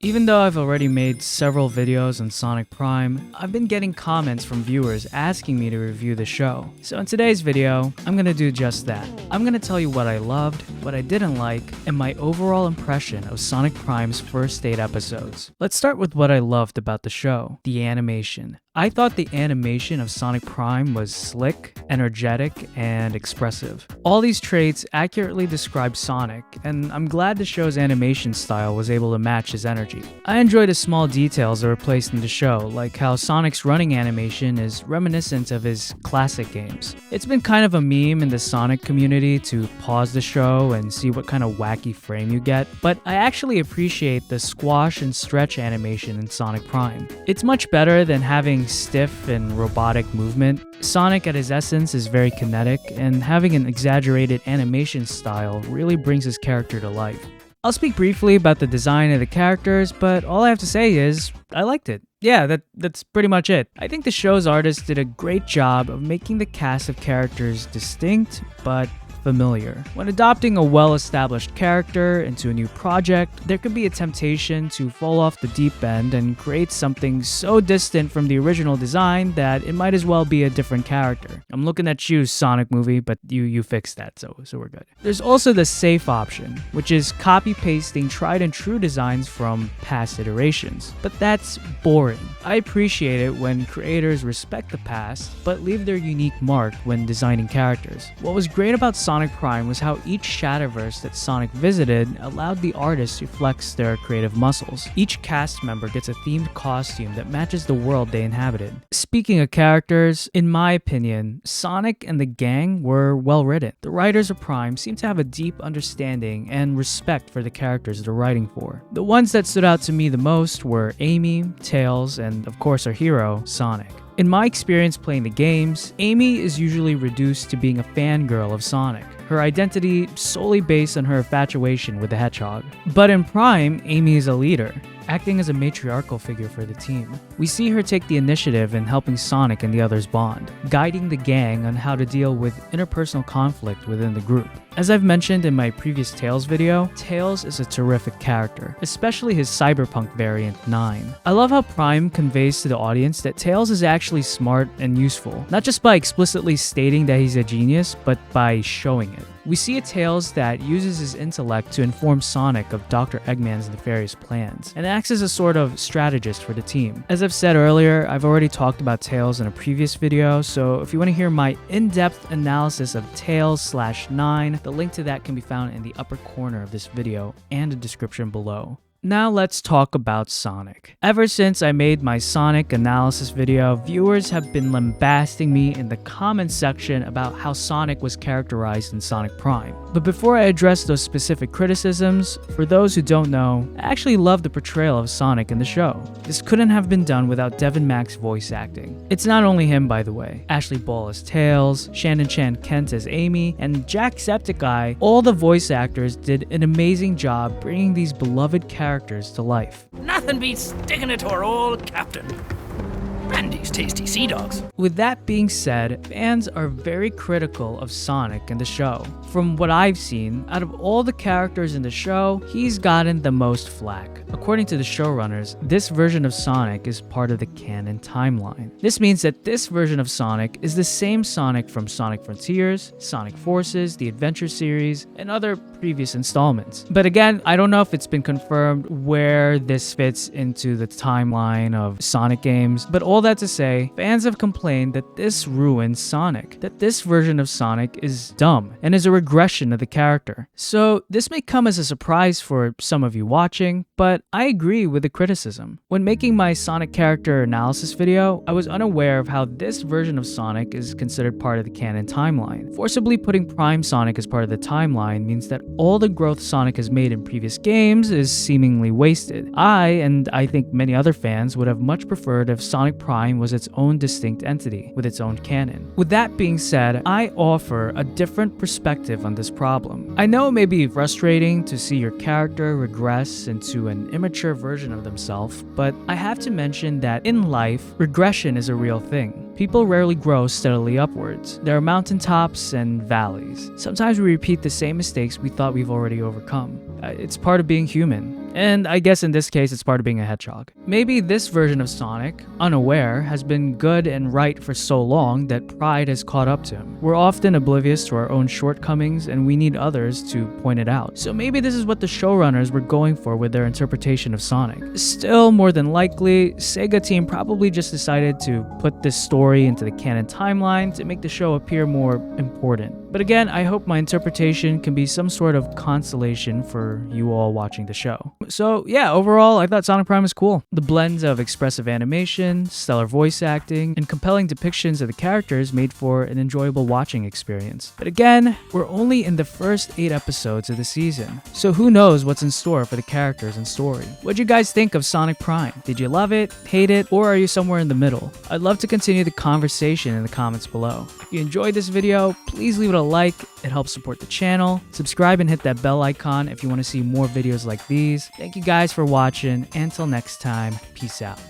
Even though I've already made several videos on Sonic Prime, I've been getting comments from viewers asking me to review the show. So in today's video, I'm gonna do just that. I'm gonna tell you what I loved, what I didn't like, and my overall impression of Sonic Prime's first 8 episodes. Let's start with what I loved about the show, the animation. I thought the animation of Sonic Prime was slick, energetic, and expressive. All these traits accurately describe Sonic, and I'm glad the show's animation style was able to match his energy. I enjoyed the small details that were placed in the show, like how Sonic's running animation is reminiscent of his classic games. It's been kind of a meme in the Sonic community to pause the show and see what kind of wacky frame you get, but I actually appreciate the squash and stretch animation in Sonic Prime. It's much better than having stiff and robotic movement. Sonic at his essence is very kinetic, and having an exaggerated animation style really brings his character to life. I'll speak briefly about the design of the characters, but all I have to say is, I liked it. Yeah, that's pretty much it. I think the show's artists did a great job of making the cast of characters distinct, but familiar. When adopting a well-established character into a new project, there could be a temptation to fall off the deep end and create something so distant from the original design that it might as well be a different character. I'm looking at you, Sonic movie, but you fixed that, so we're good. There's also the safe option, which is copy-pasting tried and true designs from past iterations. But that's boring. I appreciate it when creators respect the past, but leave their unique mark when designing characters. What was great about Sonic Prime was how each Shadowverse that Sonic visited allowed the artists to flex their creative muscles. Each cast member gets a themed costume that matches the world they inhabited. Speaking of characters, in my opinion, Sonic and the gang were well written. The writers of Prime seem to have a deep understanding and respect for the characters they're writing for. The ones that stood out to me the most were Amy, Tails, and of course our hero, Sonic. In my experience playing the games, Amy is usually reduced to being a fangirl of Sonic, her identity solely based on her infatuation with the Hedgehog. But in Prime, Amy is a leader, acting as a matriarchal figure for the team. We see her take the initiative in helping Sonic and the others bond, guiding the gang on how to deal with interpersonal conflict within the group. As I've mentioned in my previous Tails video, Tails is a terrific character, especially his cyberpunk variant 9. I love how Prime conveys to the audience that Tails is actually smart and useful, not just by explicitly stating that he's a genius, but by showing it. We see a Tails that uses his intellect to inform Sonic of Dr. Eggman's nefarious plans, and acts as a sort of strategist for the team. As I've said earlier, I've already talked about Tails in a previous video, so if you want to hear my in-depth analysis of Tails/9, the link to that can be found in the upper corner of this video and the description below. Now let's talk about Sonic. Ever since I made my Sonic analysis video, viewers have been lambasting me in the comments section about how Sonic was characterized in Sonic Prime. But before I address those specific criticisms, for those who don't know, I actually love the portrayal of Sonic in the show. This couldn't have been done without Devin Mack's voice acting. It's not only him, by the way. Ashley Ball as Tails, Shannon Chan Kent as Amy, and Jacksepticeye, all the voice actors did an amazing job bringing these beloved characters to life. Nothing beats sticking it to our old captain. And these tasty sea dogs. With that being said, fans are very critical of Sonic in the show. From what I've seen, out of all the characters in the show, he's gotten the most flack. According to the showrunners, this version of Sonic is part of the canon timeline. This means that this version of Sonic is the same Sonic from Sonic Frontiers, Sonic Forces, the Adventure series, and other previous installments. But again, I don't know if it's been confirmed where this fits into the timeline of Sonic games, but all that to say, fans have complained that this ruins Sonic, that this version of Sonic is dumb and is a regression of the character. So this may come as a surprise for some of you watching, but I agree with the criticism. When making my Sonic character analysis video, I was unaware of how this version of Sonic is considered part of the canon timeline. Forcibly putting Prime Sonic as part of the timeline means that all the growth Sonic has made in previous games is seemingly wasted. And I think many other fans would have much preferred if Sonic Prime was its own distinct entity, with its own canon. With that being said, I offer a different perspective on this problem. I know it may be frustrating to see your character regress into an immature version of themselves, but I have to mention that in life, regression is a real thing. People rarely grow steadily upwards. There are mountaintops and valleys. Sometimes we repeat the same mistakes we thought we've already overcome. It's part of being human. And I guess in this case, it's part of being a hedgehog. Maybe this version of Sonic, unaware, has been good and right for so long that pride has caught up to him. We're often oblivious to our own shortcomings, and we need others to point it out. So maybe this is what the showrunners were going for with their interpretation of Sonic. Still, more than likely, Sega team probably just decided to put this story into the canon timeline to make the show appear more important. But again, I hope my interpretation can be some sort of consolation for you all watching the show. So yeah, overall, I thought Sonic Prime was cool. The blend of expressive animation, stellar voice acting, and compelling depictions of the characters made for an enjoyable watching experience. But again, we're only in the first 8 episodes of the season, so who knows what's in store for the characters and story. What'd you guys think of Sonic Prime? Did you love it, hate it, or are you somewhere in the middle? I'd love to continue the conversation in the comments below. If you enjoyed this video, please leave it a like. It helps support the channel. Subscribe and hit that bell icon if you want to see more videos like these. Thank you guys for watching. Until next time, peace out.